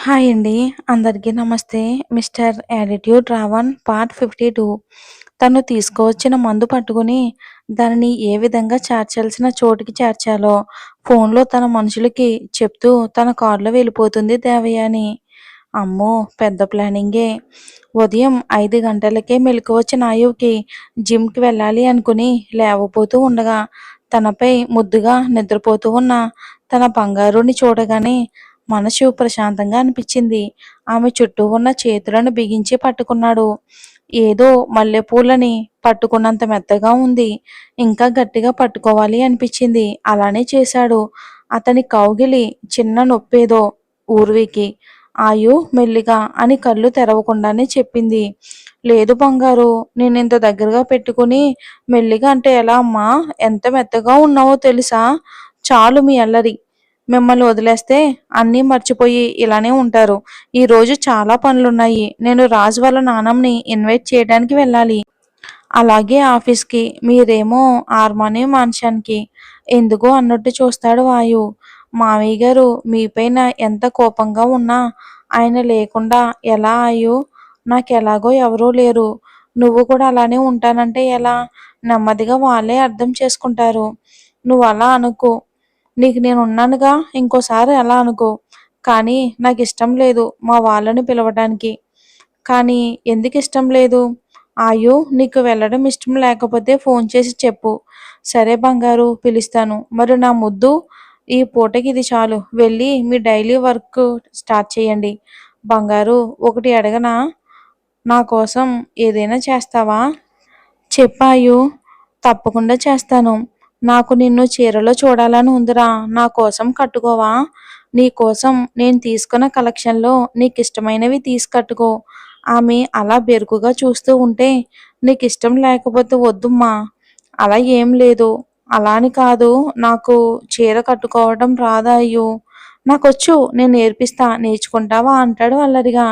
Hi అండి. అందరికీ నమస్తే. Mister attitude Ravan part 52. తను తీసుకువచ్చిన మందు పట్టుకుని దానిని ఏ విధంగా చేర్చాల్సిన చోటికి చేర్చాలో ఫోన్‌లో తన మనుషులకి చెప్తూ తన కారులో వెళ్ళిపోతుంది దేవయాని. అమ్మో! పెద్ద ప్లానింగే. ఉదయం 5 గంటలకే మెలకువొచ్చిన ఆయువుకి జిమ్‌కి వెళ్ళాలి అనుకుని లేవబోతూ ఉండగా తనపై ముద్దుగా నిద్రపోతూ ఉన్న తన బంగారుని చూడగానే మనసు ప్రశాంతంగా అనిపించింది. ఆమె చుట్టూ ఉన్న చేతులను బిగించి పట్టుకున్నాడు. ఏదో మల్లెపూలని పట్టుకున్నంత మెత్తగా ఉంది. ఇంకా గట్టిగా పట్టుకోవాలి అనిపించింది. అలానే చేశాడు. అతని కౌగిలి చిన్న నొప్పేదో ఊర్వికి. ఆయు మెల్లిగా అని కళ్ళు తెరవకుండానే చెప్పింది. లేదు బంగారు, నేనింత దగ్గరగా పెట్టుకుని మెల్లిగా అంటే ఎలా అమ్మా? ఎంత మెత్తగా ఉన్నావో తెలుసా? చాలు మీ అల్లరి. మిమ్మల్ని వదిలేస్తే అన్నీ మర్చిపోయి ఇలానే ఉంటారు. ఈరోజు చాలా పనులున్నాయి. నేను రాజు వాళ్ళ నాన్నమ్మని ఇన్వైట్ చేయడానికి వెళ్ళాలి. అలాగే ఆఫీస్‌కి. మీరేమో హార్మోని మాన్షన్‌కి. ఎందుకు అన్నట్టు చూస్తాడు వాయు. మావయ్య గారు మీపైన ఎంత కోపంగా ఉన్నా ఆయన లేకుండా ఎలా ఆయు? నాకెలాగో ఎవరూ లేరు. నువ్వు కూడా అలానే ఉంటానంటే ఎలా? నెమ్మదిగా వాళ్ళే అర్థం చేసుకుంటారు. నువ్వలా అనుకు. నీకు నేనున్నానుగా ఇంకోసారి అలా అనుకో. కానీ నాకిష్టం లేదు మా వాళ్ళని పిలవడానికి. కానీ ఎందుకిష్టం లేదు? ఆయు నీకు వెళ్ళడం ఇష్టం లేకపోతే ఫోన్ చేసి చెప్పు. సరే బంగారు పిలుస్తాను. మరి నా ముద్దు? ఈ పూటకి ఇది చాలు. వెళ్ళి మీ డైలీ వర్క్ స్టార్ట్ చేయండి. బంగారు ఒకటి అడగనా? నా కోసం ఏదైనా చేస్తావా? చెప్పాయు. తప్పకుండా చేస్తాను. నాకు నిన్ను చీరలో చూడాలని ఉందిరా. నా కోసం కట్టుకోవా? నీ కోసం నేను తీసుకున్న కలెక్షన్‌లో నీకిష్టమైనవి తీసి కట్టుకో. ఆమె అలా బెరుకుగా చూస్తూ ఉంటే నీకిష్టం లేకపోతే వద్దమ్మా. అలా ఏం లేదు. అలా అని కాదు. నాకు చీర కట్టుకోవడం రాదు అయ్యూ. నాకొచ్చు. నేను నేర్పిస్తా. నేర్చుకుంటావా? అంటాడు అల్లరిగా.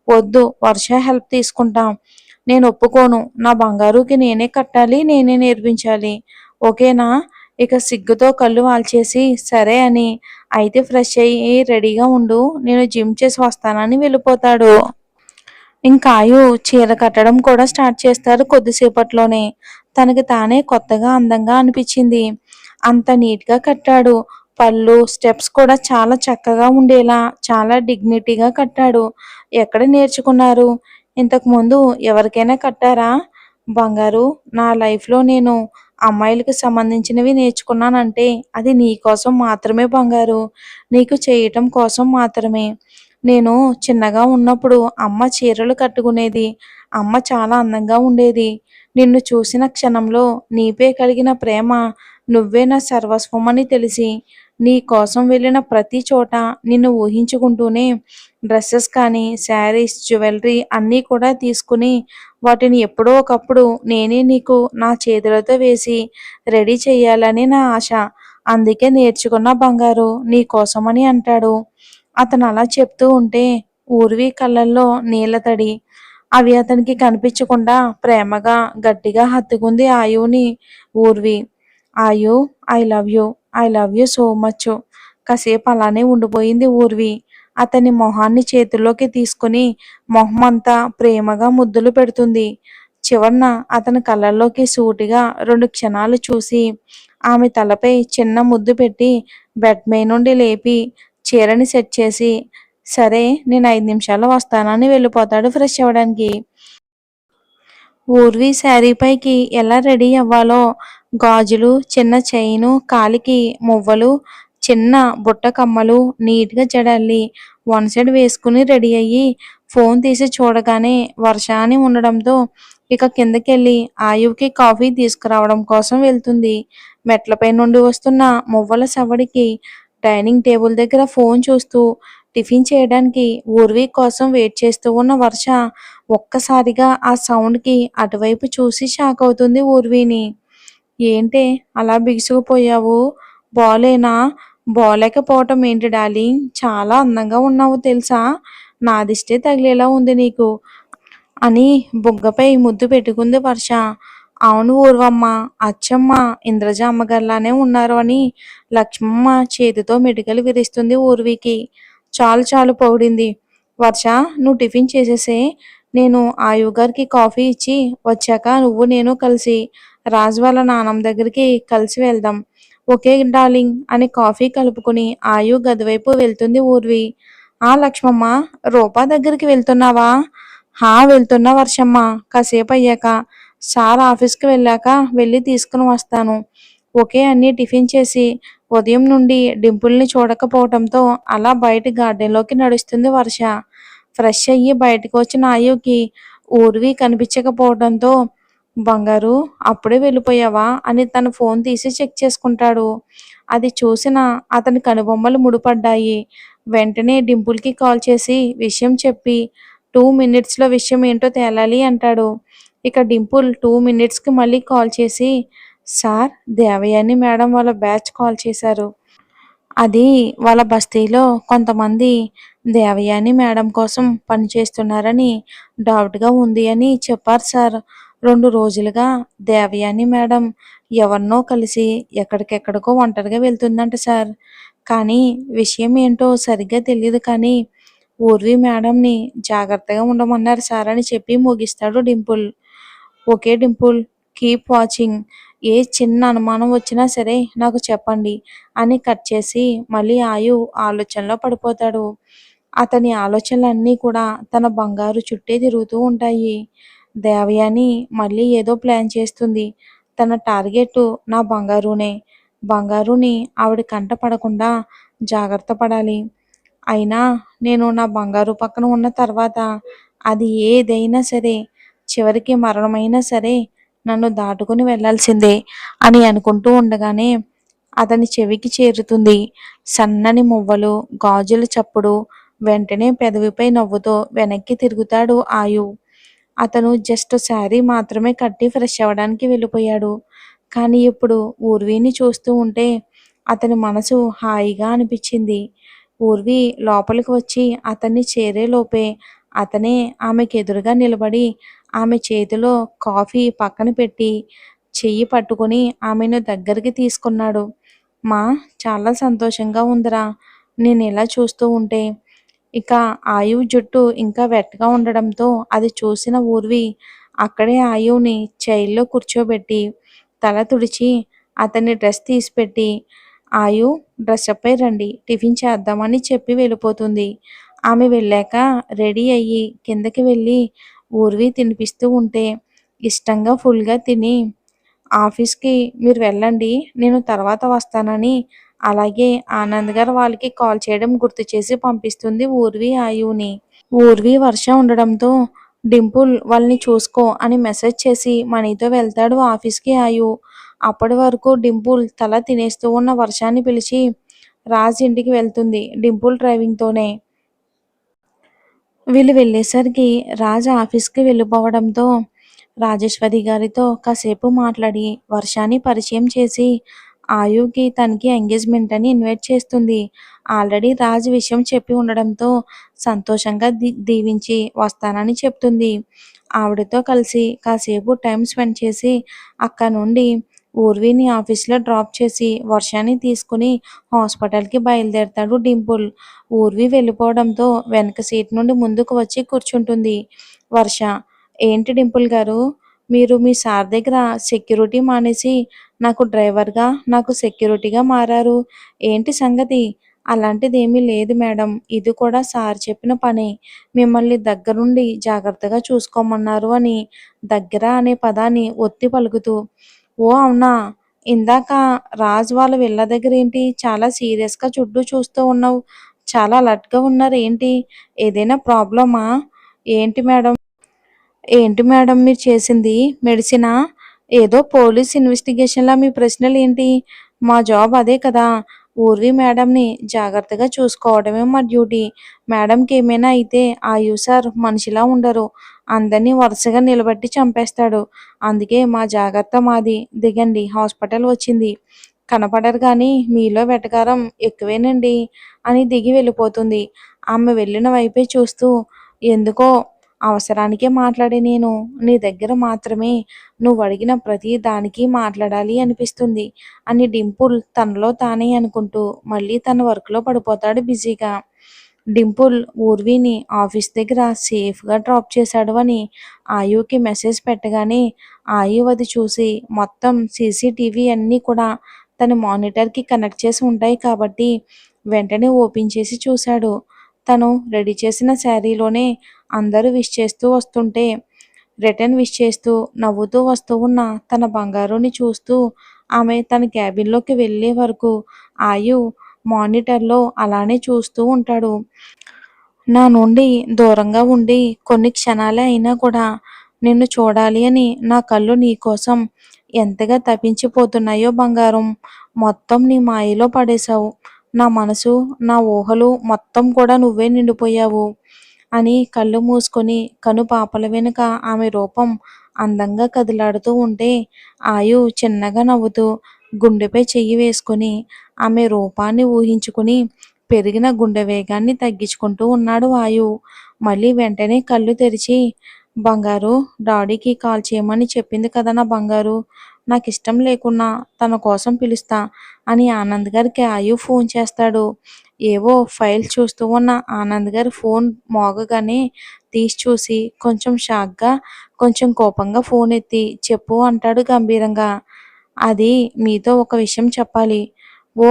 వద్దు. వర్ష హెల్ప్ తీసుకుంటా. నేను ఒప్పుకోను. నా బంగారుకి నేనే కట్టాలి. నేనే నేర్పించాలి. ఓకేనా? ఇక సిగ్గుతో కళ్ళు వాల్చేసి సరే అని, అయితే ఫ్రెష్ అయ్యి రెడీగా ఉండు. నేను జిమ్ చేసి వస్తానని వెళ్ళిపోతాడు. ఇంకా ఆయు చీర కట్టడం కూడా స్టార్ట్ చేస్తారు కొద్దిసేపట్లోనే. తనకి తానే కొత్తగా అందంగా అనిపించింది. అంత నీట్‌గా కట్టాడు. పళ్ళు, స్టెప్స్ కూడా చాలా చక్కగా ఉండేలా చాలా డిగ్నిటీగా కట్టాడు. ఎక్కడ నేర్చుకున్నారు? ఇంతకుముందు ఎవరికైనా కట్టారా? బంగారు, నా లైఫ్‌లో నేను అమ్మాయిలకి సంబంధించినవి నేర్చుకున్నానంటే అది నీ కోసం మాత్రమే బంగారు. నీకు చేయటం కోసం మాత్రమే. నేను చిన్నగా ఉన్నప్పుడు అమ్మ చీరలు కట్టుకునేది. అమ్మ చాలా అందంగా ఉండేది. నిన్ను చూసిన క్షణంలో నీపై కలిగిన ప్రేమ నువ్వే నా సర్వస్వమని తెలిసి నీ కోసం వెళ్ళిన ప్రతి చోట నిన్ను ఊహించుకుంటూనే డ్రెస్సెస్ కానీ, శారీస్, జ్యువెలరీ అన్నీ కూడా తీసుకుని వాటిని ఎప్పుడో ఒకప్పుడు నేనే నీకు నా చేతులతో వేసి రెడీ చేయాలని నా ఆశ. అందుకే నేర్చుకున్న బంగారు నీ కోసమని అంటాడు. అతను అలా చెప్తూ ఉంటే ఊర్వి కళ్ళల్లో నీళ్ళ తడి. అవి అతనికి కనిపించకుండా ప్రేమగా గట్టిగా హత్తుకుంది ఆయువుని ఊర్వి. ఆయు, I love you. I love you so much. కాసేపు అలానే ఉండిపోయింది ఊర్వి. అతని మొహాన్ని చేతుల్లోకి తీసుకుని మొహమంతా ప్రేమగా ముద్దులు పెడుతుంది. చివర్న అతని కళ్ళల్లోకి సూటిగా 2 క్షణాలు చూసి ఆమె తలపై చిన్న ముద్దు పెట్టి బెడ్ మీద నుండి లేపి చీరని సెట్ చేసి సరే నేను 5 నిమిషాల్లో వస్తానని వెళ్ళిపోతాడు ఫ్రెష్ అవ్వడానికి. ఊర్వి శారీ పైకి ఎలా రెడీ అవ్వాలో గాజులు, చిన్న చైను, కాలికి మువ్వలు, చిన్న బుట్ట కమ్మలు, నీట్‌గా జడల్లి వన్ సైడ్ వేసుకుని రెడీ అయ్యి ఫోన్ తీసి చూడగానే వర్ష అని ఉండడంతో ఇక కిందకెళ్ళి ఆయువుకి కాఫీ తీసుకురావడం కోసం వెళ్తుంది. మెట్లపై నుండి వస్తున్న మువ్వల సవ్వడికి డైనింగ్ టేబుల్ దగ్గర ఫోన్ చూస్తూ టిఫిన్ చేయడానికి ఊర్వి కోసం వెయిట్ చేస్తూ ఉన్న వర్ష ఒక్కసారిగా ఆ సౌండ్‌కి అటువైపు చూసి షాక్ అవుతుంది ఊర్విని. ఏంటే అలా బిగుసుకుపోయావు? బాలేనా? బాలేకపోవటం ఏంటి డార్లింగ్? చాలా అందంగా ఉన్నావు తెలుసా? నా దిష్టే తగిలేలా ఉంది నీకు అని బుగ్గపై ముద్దు పెట్టుకుంది వర్ష. అవును ఊర్వమ్మ, అచ్చమ్మ ఇంద్రజ అమ్మగారిలానే ఉన్నారు అని లక్ష్మమ్మ చేతితో మెటికలు విరుస్తుంది ఊర్వికి. చాలు చాలు పొగిడింది. వర్ష, నువ్వు టిఫిన్ చేసేసేయ్. నేను ఆయువు గారికి కాఫీ ఇచ్చి వచ్చాక నువ్వు నేను కలిసి రాజు వాళ్ళ నాన్నమ్మ దగ్గరికి కలిసి వెళ్దాం. ఓకే డార్లింగ్ అని కాఫీ కలుపుకొని ఆయు గదివైపు వెళ్తుంది ఊర్వి. ఆ లక్ష్మమ్మ, రూపా దగ్గరికి వెళ్తున్నావా? వెళ్తున్నా వర్షమ్మ. కాసేపు అయ్యాక సార్ ఆఫీస్కి వెళ్ళాక వెళ్ళి తీసుకుని వస్తాను. ఒకే అన్ని టిఫిన్ చేసి ఉదయం నుండి డింపుల్ని చూడకపోవటంతో అలా బయట గార్డెన్లోకి నడుస్తుంది వర్ష. ఫ్రెష్ అయ్యి బయటకు వచ్చిన ఆయుకి ఊర్వి కనిపించకపోవడంతో, బంగారు, అప్పుడే వెళ్ళిపోయావా అని తన ఫోన్ తీసి చెక్ చేసుకుంటాడు. అది చూసిన అతని కనుబొమ్మలు ముడిపడ్డాయి. వెంటనే డింపుల్కి కాల్ చేసి విషయం చెప్పి 2 మినిట్స్లో విషయం ఏంటో తేలాలి అంటాడు. ఇక డింపుల్ 2 మినిట్స్కి మళ్ళీ కాల్ చేసి, సార్, దేవయాని మేడం వాళ్ళ బ్యాచ్ కాల్ చేశారు. అది వాళ్ళ బస్తీలో కొంతమంది దేవయాని మేడం కోసం పనిచేస్తున్నారని డౌట్గా ఉంది అని చెప్పారు సార్. 2 రోజులుగా దేవయాని మేడం ఎవరినో కలిసి ఎక్కడికెక్కడికో ఒంటరిగా వెళ్తుందంట సార్. కానీ విషయం ఏంటో సరిగ్గా తెలియదు, కానీ ఊర్వి మేడంని జాగ్రత్తగా ఉండమన్నారు సార్ అని చెప్పి ముగిస్తాడు Dimple. Okay Dimple, keep watching. ఏ చిన్న అనుమానం వచ్చినా సరే నాకు చెప్పండి అని కట్ చేసి మళ్ళీ ఆయు ఆలోచనలో పడిపోతాడు. అతని ఆలోచనలన్నీ కూడా తన బంగారు చుట్టే తిరుగుతూ ఉంటాయి. దేవయాని మళ్ళీ ఏదో ప్లాన్ చేస్తుంది. తన టార్గెట్ నా బంగారునే. బంగారుని ఆవిడ కంట పడకుండా జాగ్రత్త పడాలి. అయినా నేను నా బంగారు పక్కన ఉన్న తర్వాత అది ఏదైనా సరే, చివరికి మరణమైనా సరే నన్ను దాటుకుని వెళ్ళాల్సిందే అని అనుకుంటూ ఉండగానే అతని చెవికి చేరుతుంది సన్నని మువ్వలు, గాజుల చప్పుడు. వెంటనే పెదవిపై నవ్వుతో వెనక్కి తిరుగుతాడు ఆయు. అతను జస్ట్ శారీ మాత్రమే కట్టి ఫ్రెష్ అవ్వడానికి వెళ్ళిపోయాడు. కానీ ఇప్పుడు ఊర్విని చూస్తూ ఉంటే అతని మనసు హాయిగా అనిపించింది. ఊర్వి లోపలికి వచ్చి అతన్ని చేరేలోపే అతనే ఆమెకెదురుగా నిలబడి ఆమె చేతిలో కాఫీ పక్కన పెట్టి చెయ్యి పట్టుకుని ఆమెను దగ్గరికి తీసుకున్నాడు. మా, చాలా సంతోషంగా ఉందిరా నేనిలా చూస్తూ ఉంటే. ఇక ఆయువు జుట్టు ఇంకా వెట్టగా ఉండడంతో అది చూసిన ఊర్వి అక్కడే ఆయువుని చైర్లో కూర్చోబెట్టి తల తుడిచి అతని డ్రెస్ తీసిపెట్టి, ఆయు, డ్రెస్అప్ అయి రండి, టిఫిన్ చేద్దామని చెప్పి వెళ్ళిపోతుంది. ఆమె వెళ్ళాక రెడీ అయ్యి కిందకి వెళ్ళి ఊర్వి తినిపిస్తూ ఉంటే ఇష్టంగా ఫుల్గా తిని, ఆఫీస్కి మీరు వెళ్ళండి, నేను తర్వాత వస్తానని అలాగే ఆనంద్ గారు వాళ్ళకి కాల్ చేయడం గుర్తు చేసి పంపిస్తుంది ఊర్వి ఆయుని. ఊర్వి వర్ష ఉండడంతో డింపుల్ వాళ్ళని చూసుకో అని మెసేజ్ చేసి మనీతో వెళ్తాడు ఆఫీస్కి ఆయు. అప్పటి వరకు డింపుల్ తల తినేస్తూ ఉన్న వర్షాన్ని పిలిచి రాజ్ ఇంటికి వెళ్తుంది డింపుల్ డ్రైవింగ్తోనే. వీళ్ళు వెళ్ళేసరికి రాజ్ ఆఫీస్కి వెళ్ళిపోవడంతో రాజేశ్వరి గారితో కాసేపు మాట్లాడి వర్షాన్ని పరిచయం చేసి ఆయుకి తనకి ఎంగేజ్మెంట్ అని ఇన్వైట్ చేస్తుంది. ఆల్రెడీ రాజ్ విషయం చెప్పి ఉండడంతో సంతోషంగా దీవించి వస్తానని చెప్తుంది. ఆవిడతో కలిసి కాసేపు టైం స్పెండ్ చేసి అక్కడ నుండి ఊర్విని ఆఫీస్లో డ్రాప్ చేసి వర్షాన్ని తీసుకుని హాస్పిటల్కి బయలుదేరతాడు డింపుల్. ఊర్వి వెళ్ళిపోవడంతో వెనక సీట్ నుండి ముందుకు వచ్చి కూర్చుంటుంది వర్ష. ఏంటి డింపుల్ గారు, మీరు మీ సార్ దగ్గర సెక్యూరిటీ మానేసి నాకు డ్రైవర్గా, నాకు సెక్యూరిటీగా మారారు, ఏంటి సంగతి? అలాంటిదేమీ లేదు మేడం, ఇది కూడా సార్ చెప్పిన పనే. మిమ్మల్ని దగ్గరుండి జాగ్రత్తగా చూసుకోమన్నారు అని దగ్గర అనే పదాన్ని ఒత్తి పలుకుతూ, ఓ అవునా, ఇందాక రాజ్ వాళ్ళ విల్ల దగ్గర ఏంటి చాలా సీరియస్గా చుట్టూ చూస్తూ ఉన్నావు, చాలా అలర్ట్గా ఉన్నారు ఏంటి? ఏదైనా ప్రాబ్లమా? ఏంటి మేడం, ఏంటి మేడం మీరు చేసింది? మెడిసినా? ఏదో పోలీస్ ఇన్వెస్టిగేషన్‌లా మీ ప్రశ్నలేంటి? మా జాబ్ అదే కదా! ఊర్వి మేడంని జాగ్రత్తగా చూసుకోవడమే మా డ్యూటీ. మేడంకి ఏమైనా అయితే ఆయు సార్ మనిషిలా ఉండరు. అందరినీ వరుసగా నిలబెట్టి చంపేస్తాడు. అందుకే మా జాగ్రత్త మాది. దిగండి, హాస్పిటల్ వచ్చింది. కనపడరు కానీ మీలో వెటకారం ఎక్కువేనండి అని దిగి వెళ్ళిపోతుంది. ఆమె వెళ్ళిన వైపే చూస్తూ, ఎందుకో అవసరానికే మాట్లాడే నేను నీ దగ్గర మాత్రమే నువ్వడిగిన ప్రతి దానికి మాట్లాడాలి అనిపిస్తుంది అని డింపుల్ తనలో తానే అనుకుంటూ మళ్ళీ తన వర్క్‌లో పడిపోతాడు బిజీగా. డింపుల్ ఊర్విని ఆఫీస్ దగ్గర సేఫ్గా డ్రాప్ చేశాడు అని ఆయుకి మెసేజ్ పెట్టగానే ఆయు అది చూసి మొత్తం సీసీటీవీ అన్నీ కూడా తన మానిటర్కి కనెక్ట్ చేసి ఉంటాయి కాబట్టి వెంటనే ఓపెన్ చేసి చూశాడు. తను రెడీ చేసిన శారీలోనే అందరూ విష్ చేస్తూ వస్తుంటే రిటర్న్ విష్ చేస్తూ నవ్వుతూ వస్తూ ఉన్న తన బంగారుని చూస్తూ ఆమె తన క్యాబిన్లోకి వెళ్ళే వరకు ఆయు మానిటర్లో అలానే చూస్తూ ఉంటాడు. నా నుండి దూరంగా ఉండి కొన్ని క్షణాలే అయినా కూడా నిన్ను చూడాలి అని నా కళ్ళు నీకోసం ఎంతగా తపించిపోతున్నాయో బంగారం. మొత్తం నీ మాయలో పడేశావు. నా మనసు, నా ఊహలు మొత్తం కూడా నువ్వే నిండిపోయావు అని కళ్ళు మూసుకొని కనుపాపల వెనుక ఆమె రూపం అందంగా కదిలాడుతూ ఉంటే ఆయు చిన్నగా నవ్వుతూ గుండెపై చెయ్యి వేసుకొని ఆమె రూపాన్ని ఊహించుకుని పెరిగిన గుండె వేగాన్ని తగ్గించుకుంటూ ఉన్నాడు ఆయు. మళ్ళీ వెంటనే కళ్ళు తెరిచి, బంగారు, డాడీకి కాల్ చేయమని చెప్పింది కదా నా బంగారు, నాకు ఇష్టం లేకున్నా తన కోసం పిలుస్తా అని ఆనంద్ గారికి ఆయు ఫోన్ చేస్తాడు. ఏవో ఫైల్ చూస్తూ ఉన్న ఆనంద్ గారి ఫోన్ మోగగానే తీసి చూసి కొంచెం షాక్గా కొంచెం కోపంగా ఫోన్ ఎత్తి చెప్పు అంటాడు గంభీరంగా. అది మీతో ఒక విషయం చెప్పాలి. ఓ,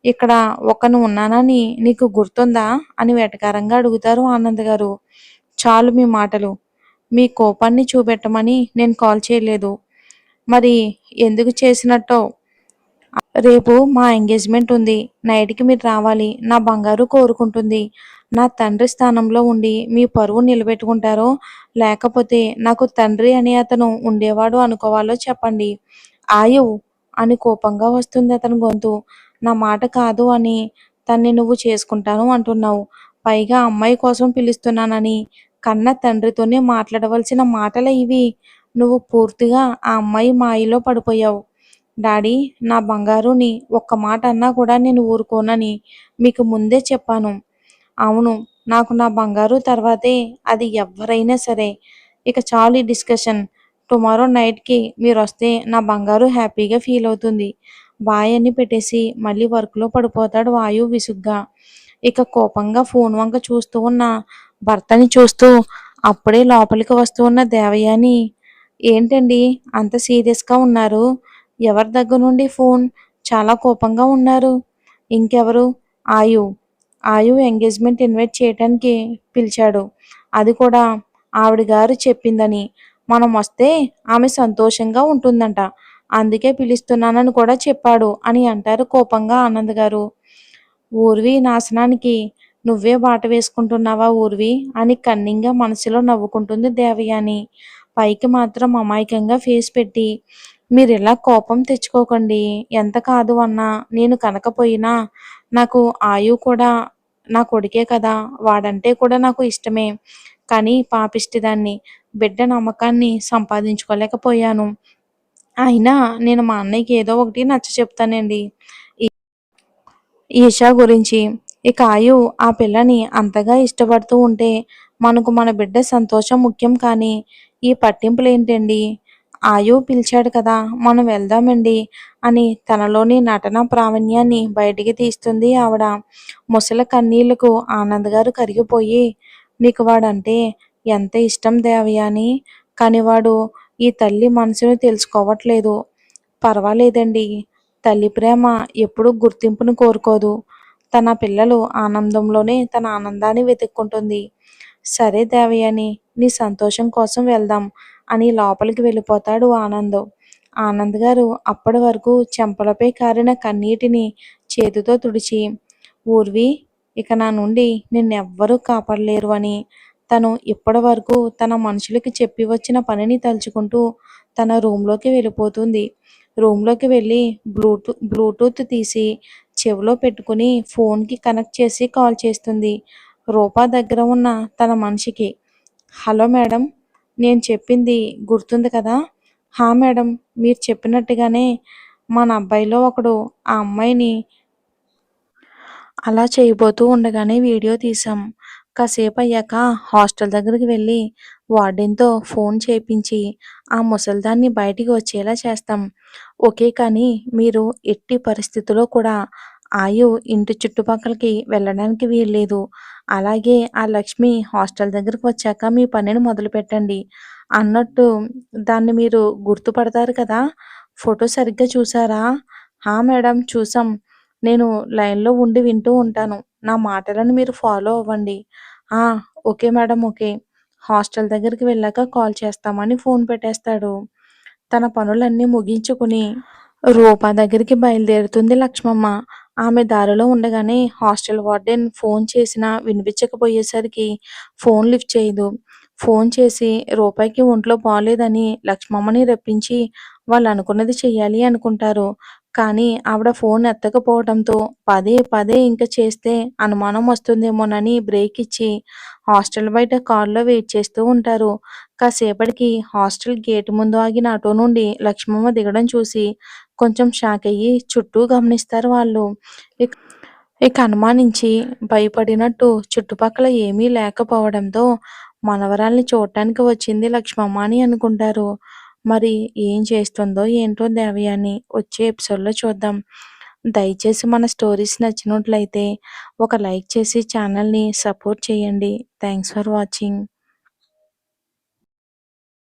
ఇక్కడ ఒకను ఉన్నానని నీకు గుర్తుందా అని వెటకారంగా అడుగుతారు ఆనంద్ గారు. చాలు మీ మాటలు. మీ కోపాన్ని చూపెట్టమని నేను కాల్ చేయలేదు. మరి ఎందుకు చేసినట్టో. రేపు మా ఎంగేజ్మెంట్ ఉంది. నైట్కి మీరు రావాలి. నా బంగారు కోరుకుంటుంది. నా తండ్రి స్థానంలో ఉండి మీ పరువు నిలబెట్టుకుంటారో లేకపోతే నాకు తండ్రి అని అతను ఉండేవాడు అనుకోవాలో చెప్పండి. ఆయు అని కోపంగా వస్తుంది అతని గొంతు. నా మాట కాదు అని తన్ని నువ్వు చేసుకుంటాను అంటున్నావు. పైగా అమ్మాయి కోసం పిలుస్తున్నానని కన్న తండ్రితోనే మాట్లాడవలసిన మాటలే ఇవి. నువ్వు పూర్తిగా ఆ అమ్మాయి మాయలో పడిపోయావు. డాడీ, నా బంగారుని ఒక్క మాట అన్నా కూడా నేను ఊరుకోనని మీకు ముందే చెప్పాను. అవును, నాకు నా బంగారు తర్వాతే అది ఎవ్వరైనా సరే. ఇక చాలు ఈ డిస్కషన్. టుమారో నైట్కి మీరు వస్తే నా బంగారు హ్యాపీగా ఫీల్ అవుతుంది. బాయ్ అని పెట్టేసి మళ్ళీ వర్క్లో పడిపోతాడు వాయు విసుగ్గా. ఇక కోపంగా ఫోన్ వంక చూస్తూ ఉన్న భర్తని చూస్తూ అప్పుడే లోపలికి వస్తూ ఉన్న దేవయాని, ఏంటండి అంత సీరియస్గా ఉన్నారు? ఎవరి దగ్గర నుండి ఫోన్? చాలా కోపంగా ఉన్నారు. ఇంకెవరు? ఆయు. ఆయు ఎంగేజ్మెంట్ ఇన్వైట్ చేయటానికి పిలిచాడు. అది కూడా ఆవిడ గారు చెప్పిందని. మనం వస్తే ఆమె సంతోషంగా ఉంటుందంట. అందుకే పిలుస్తున్నానని కూడా చెప్పాడు అని అంటారు కోపంగా ఆనంద్ గారు. ఊర్వి నాశనానికి నువ్వే బాట వేసుకుంటున్నావా ఊర్వి అని కన్నింగా మనసులో నవ్వుకుంటుంది దేవయాని. పైకి మాత్రం అమాయకంగా ఫేస్ పెట్టి, మీరిలా కోపం తెచ్చుకోకండి. ఎంత కాదు అన్నా నేను కనకపోయినా నాకు ఆయు కూడా నా కొడుకే కదా, వాడంటే కూడా నాకు ఇష్టమే. కానీ పాపిష్టిదాన్ని, బిడ్డ నమ్మకాన్ని సంపాదించుకోలేకపోయాను. అయినా నేను మా అన్నయ్యకి ఏదో ఒకటి నచ్చ చెప్తానండి ఈషా గురించి. ఇక ఆయు ఆ పిల్లని అంతగా ఇష్టపడుతూ ఉంటే మనకు మన బిడ్డ సంతోషం ముఖ్యం కానీ ఈ పట్టింపులేంటండి? ఆయు పిలిచాడు కదా, మనం వెళ్దామండి అని తనలోని నటన ప్రావీణ్యాన్ని బయటికి తీస్తుంది ఆవిడ. ముసలి కన్నీళ్లకు ఆనంద్ గారు కరిగిపోయి, నీకు వాడంటే ఎంత ఇష్టం దేవయాని, కానీ వాడు ఈ తల్లి మనసును తెలుసుకోవట్లేదు. పర్వాలేదండి, తల్లి ప్రేమ ఎప్పుడూ గుర్తింపును కోరుకోదు. తన పిల్లలు ఆనందంలోనే తన ఆనందాన్ని వెతుక్కుంటుంది. సరే దేవయాని, నీ సంతోషం కోసం వెళ్దాం అని లోపలికి వెళ్ళిపోతాడు ఆనంద్. ఆనంద్ గారు అప్పటి వరకు చెంపలపై కారిన కన్నీటిని చేతితో తుడిచి, ఊర్వి, ఇక నా నుండి నిన్నెవ్వరూ కాపాడలేరు అని తను ఇప్పటి వరకు తన మనుషులకి చెప్పి వచ్చిన పనిని తలుచుకుంటూ తన రూంలోకి వెళ్ళిపోతుంది. రూంలోకి వెళ్ళి బ్లూటూత్ తీసి చెవిలో పెట్టుకుని ఫోన్కి కనెక్ట్ చేసి కాల్ చేస్తుంది రూపా దగ్గర ఉన్న తన మనిషికి. హలో మేడం, నేను చెప్పింది గుర్తుంది కదా? హా మేడం, మీరు చెప్పినట్టుగానే మన అబ్బాయిలో ఒకడు ఆ అమ్మాయిని అలా చేయబోతూ ఉండగానే వీడియో తీసాం. కాసేపు అయ్యాక హాస్టల్ దగ్గరికి వెళ్ళి వార్డెన్తో ఫోన్ చేయించి ఆ ముసల్దాన్ని బయటికి వచ్చేలా చేస్తాం. ఓకే, కానీ మీరు ఎట్టి పరిస్థితుల్లో కూడా ఆయు ఇంటి చుట్టుపక్కలకి వెళ్ళడానికి వీల్లేదు. అలాగే ఆ లక్ష్మి హాస్టల్ దగ్గరికి వచ్చాక మీ పనిని మొదలుపెట్టండి అన్నట్టు దాన్ని మీరు గుర్తుపడతారు కదా! ఫోటో సరిగ్గా చూసారా? హా! మేడం చూసాం. నేను లైన్‌లో ఉండి వింటూ ఉంటాను. నా మాటలను మీరు ఫాలో అవ్వండి. ఆ! Okay madam. ఓకే. హాస్టల్ దగ్గరికి వెళ్ళాక కాల్ చేస్తామని ఫోన్ పెట్టేస్తాడు. తన పనులన్నీ ముగించుకుని రూపా దగ్గరికి బయలుదేరుతుంది లక్ష్మమ్మ. ఆమె దారిలో ఉండగానే హాస్టల్ వార్డెన్ ఫోన్ చేసినా వినిపించకపోయేసరికి ఫోన్ లిఫ్ట్ చేయదు. ఫోన్ చేసి రూపాయికి ఒంట్లో బాలేదని లక్ష్మమ్మని రప్పించి వాళ్ళనుకున్నది చెయ్యాలి అనుకుంటారు. కానీ ఆవిడ ఫోన్ ఎత్తకపోవడంతో పదే పదే ఇంక చేస్తే అనుమానం వస్తుందేమోనని బ్రేక్ ఇచ్చి హాస్టల్ బయట కారులో వెయిట్ చేస్తూ ఉంటారు. కాసేపటికి హాస్టల్ గేట్ ముందు ఆగిన ఆటో నుండి లక్ష్మమ్మ దిగడం చూసి కొంచెం షాకయ్యి చుట్టూ గమనిస్తారు వాళ్ళు. ఇక ఇక అనుమానించి భయపడినట్టు చుట్టుపక్కల ఏమీ లేకపోవడంతో మనవరాల్ని చూడటానికి వచ్చింది లక్ష్మమ్మ అని అనుకుంటారు. మరి ఏం చేస్తుందో ఏంటో దేవయాని వచ్చే ఎపిసోడ్‌లో చూద్దాం. దయచేసి మన స్టోరీస్ నచ్చినట్లయితే ఒక లైక్ చేసి ఛానల్‌ని సపోర్ట్ చేయండి. Thanks for watching.